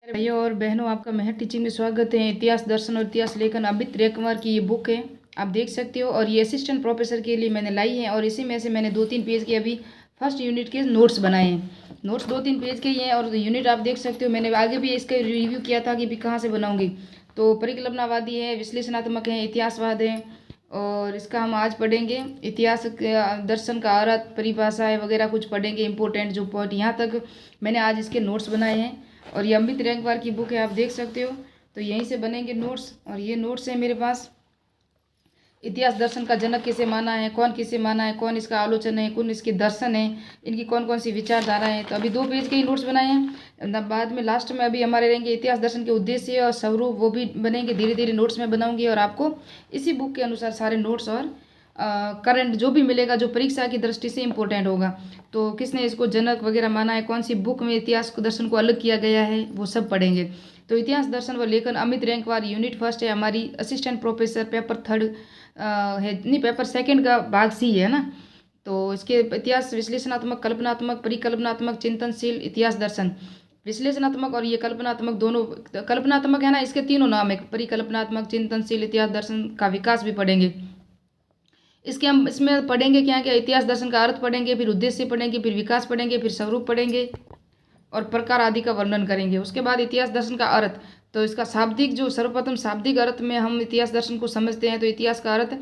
भाइयों और बहनों, आपका मेहर टीचिंग में स्वागत है। इतिहास, दर्शन और इतिहास लेखन अमित रेकमर की ये बुक है, आप देख सकते हो। और ये असिस्टेंट प्रोफेसर के लिए मैंने लाई है और इसी में से मैंने 2-3 पेज के अभी फर्स्ट यूनिट के नोट्स बनाए हैं। नोट्स 2-3 पेज के ही हैं और यूनिट आप देख सकते हो। मैंने आगे भी इसका रिव्यू किया था कि भी कहाँ से बनाऊंगी। तो परिकल्पनावादी है, विश्लेषणात्मक है, इतिहासवाद है। और इसका हम आज पढ़ेंगे इतिहास, दर्शन का अर्थ, परिभाषाएं वगैरह कुछ पढ़ेंगे इंपॉर्टेंट जो पॉइंट। यहाँ तक मैंने आज इसके नोट्स बनाए हैं और ये अमित रेंकवार की बुक है, आप देख सकते हो। तो यहीं से बनेंगे नोट्स। और ये नोट्स हैं मेरे पास। इतिहास दर्शन का जनक किसे माना है, कौन किसे माना है, कौन इसका आलोचन है, कौन इसके दर्शन है, इनकी कौन कौन सी विचारधारा है। तो अभी 2 पेज के ही नोट्स बनाए हैं। बाद में लास्ट में अभी हमारे रहेंगे इतिहास दर्शन के उद्देश्य और स्वरूप, वो भी बनेंगे। धीरे धीरे नोट्स में बनाऊंगी और आपको इसी बुक के अनुसार सारे नोट्स और करंट जो भी मिलेगा, जो परीक्षा की दृष्टि से इम्पोर्टेंट होगा, तो किसने इसको जनक वगैरह माना है, कौन सी बुक में इतिहास को दर्शन को अलग किया गया है, वो सब पढ़ेंगे। तो इतिहास दर्शन व लेखन अमित रेंकवार यूनिट फर्स्ट है हमारी, असिस्टेंट प्रोफेसर, पेपर 3 है नहीं, पेपर 2 का भाग सी है ना। तो इसके इतिहास विश्लेषणात्मक, कल्पनात्मक, परिकल्पनात्मक, चिंतनशील, इतिहास दर्शन। विश्लेषणात्मक और ये कल्पनात्मक दोनों, कल्पनात्मक है ना, इसके तीनों नाम है, परिकल्पनात्मक, चिंतनशील, इतिहास दर्शन का विकास भी पढ़ेंगे। इसके हम इसमें पढ़ेंगे क्या क्या, इतिहास दर्शन का अर्थ पढ़ेंगे, फिर उद्देश्य पढ़ेंगे, फिर विकास पढ़ेंगे, फिर स्वरूप पढ़ेंगे और प्रकार आदि का वर्णन करेंगे। उसके बाद इतिहास दर्शन का अर्थ, तो इसका शाब्दिक, जो सर्वप्रथम शाब्दिक अर्थ में हम इतिहास दर्शन को समझते हैं, तो इतिहास का अर्थ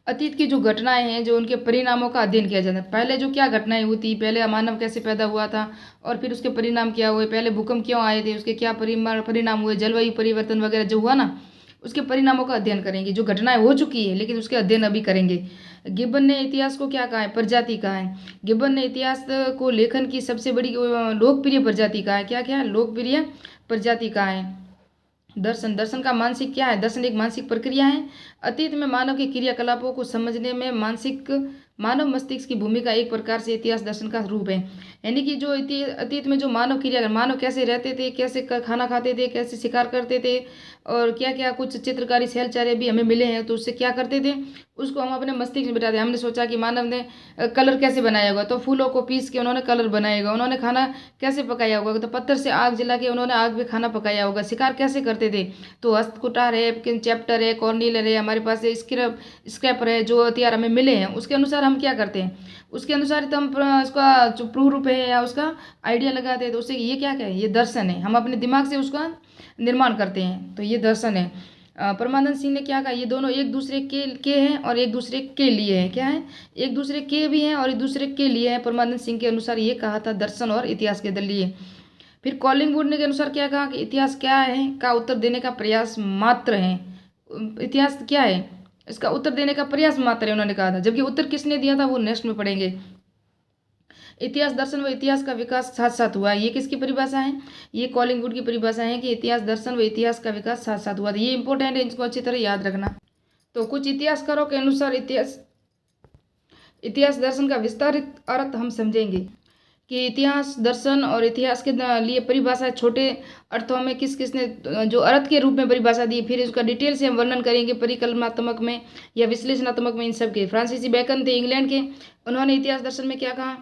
अतीत की जो घटनाएं हैं, जो उनके परिणामों का अध्ययन किया जाता है। पहले जो क्या घटनाएं हुई थी, पहले मानव कैसे पैदा हुआ था और फिर उसके परिणाम क्या हुए, पहले भूकंप क्यों आए थे, उसके क्या परिणाम हुए, जलवायु परिवर्तन वगैरह जो हुआ ना, उसके परिणामों का अध्ययन करेंगे। जो घटनाएं हो चुकी है लेकिन उसके अध्ययन अभी करेंगे। गिब्बन ने इतिहास को क्या कहा है, प्रजाति कहा है। गिब्बन ने इतिहास को लेखन की सबसे बड़ी लोकप्रिय प्रजाति कहा है। क्या क्या है, लोकप्रिय प्रजाति कहा है। दर्शन, दर्शन का मानसिक क्या है, दर्शन एक मानसिक प्रक्रिया है। अतीत में मानव के क्रियाकलापों को समझने में मानव मस्तिष्क की भूमिका एक प्रकार से इतिहास दर्शन का रूप है। यानी कि जो अतीत में जो मानव क्रिया, मानव कैसे रहते थे, कैसे खाना खाते थे, कैसे शिकार करते थे और क्या क्या कुछ चित्रकारी शैलचार्य भी हमें मिले हैं, तो उससे क्या करते थे, उसको हम अपने मस्तिष्क में बिठाते। हमने सोचा कि मानव ने कलर कैसे बनाया होगा, तो फूलों को पीस के उन्होंने कलर बनाएगा। उन्होंने खाना कैसे पकाया होगा, तो पत्थर से आग जला के उन्होंने आग में खाना पकाया होगा। शिकार कैसे करते थे, तो हस्तकुटार है, चैप्टर है, कॉर्निलर है, हमारे पास स्क्रैपर है, जो हथियार हमें मिले हैं उसके अनुसार हम क्या करते हैं, उसके अनुसार तो हम उसका जो प्रूफ रूप है या उसका आइडिया लगाते हैं। तो उससे ये क्या क्या है, ये दर्शन है। हम अपने दिमाग से उसका निर्माण करते हैं, तो ये दर्शन है। परमानंद सिंह ने क्या कहा, ये दोनों एक दूसरे के हैं और एक दूसरे के लिए हैं। क्या है, एक दूसरे के भी हैं और एक दूसरे के लिए हैं। परमानंद सिंह के अनुसार ये कहा था, दर्शन और इतिहास के लिए। फिर कॉलिंगवुड ने के अनुसार क्या कहा कि इतिहास क्या है का उत्तर देने का प्रयास मात्र है। इतिहास क्या है, इसका उत्तर देने का प्रयास मात्र है, उन्होंने कहा था। जबकि उत्तर किसने दिया था वो नेक्स्ट में पढ़ेंगे। इतिहास दर्शन व इतिहास का विकास साथ साथ हुआ, ये किसकी परिभाषा है, ये कॉलिंगवुड की परिभाषा है कि इतिहास दर्शन व इतिहास का विकास साथ साथ हुआ। ये इंपॉर्टेंट है, इसको अच्छी तरह याद रखना। तो कुछ इतिहासकारों के अनुसार इतिहास दर्शन का विस्तारित अर्थ हम समझेंगे कि इतिहास दर्शन और इतिहास के लिए परिभाषा छोटे अर्थों में किस किसने जो अर्थ के रूप में परिभाषा दी, फिर इसका डिटेल से हम वर्णन करेंगे परिकल्पनात्मक में या विश्लेषणात्मक में। इन सब के फ्रांसीसी बैकन थे इंग्लैंड के, उन्होंने इतिहास दर्शन में क्या कहा।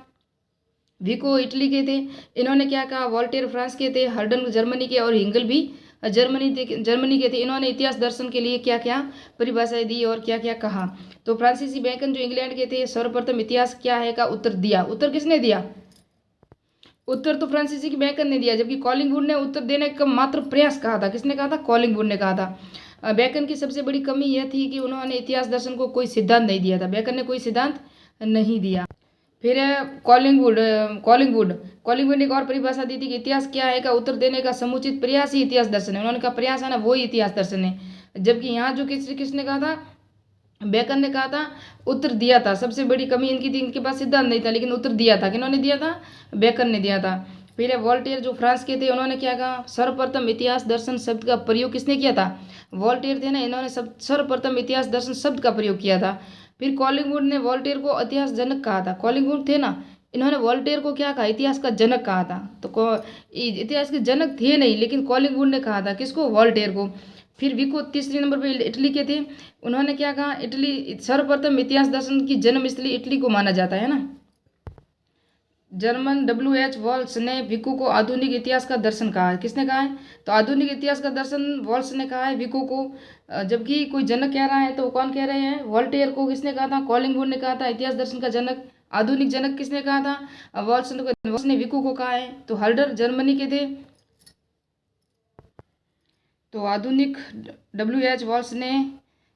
विको इटली के थे, इन्होंने क्या कहा। वॉल्टेयर फ्रांस के थे, हर्डन जर्मनी के और हिंगल भी जर्मनी के थे। इन्होंने इतिहास दर्शन के लिए क्या क्या परिभाषाएं दी और क्या क्या कहा। तो फ्रांसीसी बैकन जो इंग्लैंड के थे, सर्वप्रथम इतिहास क्या है का उत्तर दिया। उत्तर किसने दिया, उत्तर तो फ्रांसीसी की बैकन ने दिया, जबकि कॉलिंगवुड ने उत्तर देने का मात्र प्रयास कहा था। किसने कहा था, कॉलिंगवुड ने कहा था। बैकन की सबसे बड़ी कमी यह थी कि उन्होंने इतिहास दर्शन को कोई सिद्धांत नहीं दिया था। बैकन ने कोई सिद्धांत नहीं दिया। फिर कॉलिंगवुड कॉलिंगवुड कॉलिंगवुड ने एक और परिभाषा दी थी कि इतिहास क्या है का उत्तर देने का समुचित प्रयास ही इतिहास दर्शन है। उन्होंने कहा प्रयास है ना, वो ही इतिहास दर्शन है। जबकि यहाँ जो किसने कहा था, बेकन ने कहा था, उत्तर दिया था। सबसे बड़ी कमी इनकी थी, इनके पास सिद्धांत नहीं था लेकिन उत्तर दिया था। किन्होंने दिया था, बेकन ने दिया था। फिर है वॉल्टेयर जो फ्रांस के थे, उन्होंने क्या कहा, सर्वप्रथम इतिहास दर्शन शब्द का प्रयोग किसने किया था, वॉल्टेयर थे ना, इन्होंने सर्वप्रथम इतिहास दर्शन शब्द का प्रयोग किया था। फिर कॉलिंगवुड ने वॉल्टेयर को इतिहास जनक कहा था। कॉलिंगवुड थे ना, इन्होंने वॉल्टेयर को क्या कहा, इतिहास का जनक कहा था। तो इतिहास के जनक थे नहीं, लेकिन कॉलिंगवुड ने कहा था, किसको, वॉल्टेयर को। फिर विको तीसरे नंबर पे इटली के थे, उन्होंने क्या कहा, इटली सर्वप्रथम इतिहास दर्शन की जन्मस्थली इटली को माना जाता है ना। जर्मन WH वॉल्स ने विको को आधुनिक इतिहास का दर्शन कहा है। किसने कहा है? तो आधुनिक इतिहास का दर्शन वॉल्स ने कहा है विको को। जबकि कोई जनक कह रहा है तो कौन कह रहे हैं? वॉल्टेयर को किसने कहा था? कॉलिंगवुड ने कहा था इतिहास दर्शन का जनक। आधुनिक जनक किसने कहा था? वॉल्स ने विको को कहा है। तो हल्डर जर्मनी के थे। तो आधुनिक WH वॉल्स ने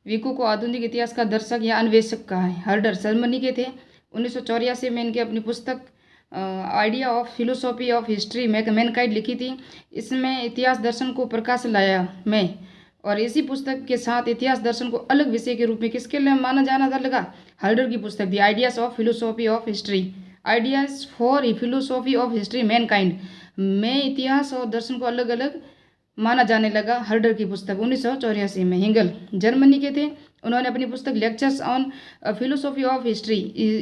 विको को आधुनिक इतिहास का दर्शक या अन्वेषक कहा है। हर्डर जर्मनी के थे। 1984 में इनके अपनी पुस्तक idea of philosophy of history Mankind लिखी थी। इसमें इतिहास दर्शन को प्रकाश लाया मैं, और इसी पुस्तक के साथ इतिहास दर्शन को अलग विषय के रूप में किसके लिए माना जाना था लगा? हर्डर की पुस्तक थी ideas of philosophy of history, ideas for philosophy of history Mankind में इतिहास और दर्शन को अलग अलग माना जाने लगा। हर्डर की पुस्तक 1984 में। हिंगल जर्मनी के थे। उन्होंने अपनी पुस्तक lectures on philosophy of history,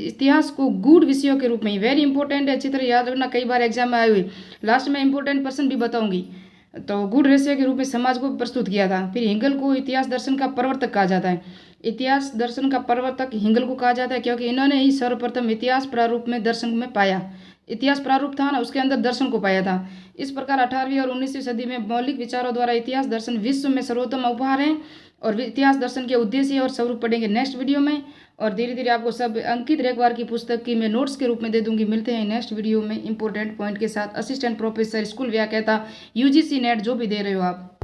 इतिहास को गूढ़ विषयों के रूप में, वेरी इंपॉर्टेंट है, अच्छी तरह याद रखना, कई बार एग्जाम में आए हुए। लास्ट में इंपॉर्टेंट पर्सन भी बताऊंगी। तो गूढ़ विषय के रूप में समाज को प्रस्तुत किया था। फिर हिंगल को इतिहास दर्शन का प्रवर्तक कहा जाता है। इतिहास दर्शन का प्रवर्तक हिंगल को कहा जाता है क्योंकि इन्होंने ही सर्वप्रथम इतिहास प्रारूप में दर्शन में पाया। इतिहास प्रारूप था ना, उसके अंदर दर्शन को पाया था। इस प्रकार 18वीं और 19वीं सदी में मौलिक विचारों द्वारा इतिहास दर्शन विश्व में सर्वोत्तम उपहार है। और इतिहास दर्शन के उद्देश्य और स्वरूप पढ़ेंगे नेक्स्ट वीडियो में। और धीरे धीरे आपको सब अंकित रेखवार की पुस्तक की मैं नोट्स के रूप में दे दूंगी। मिलते हैं नेक्स्ट वीडियो में इंपॉर्टेंट पॉइंट के साथ। असिस्टेंट प्रोफेसर, स्कूल व्याख्याता, UGC नेट जो भी दे रहे हो आप।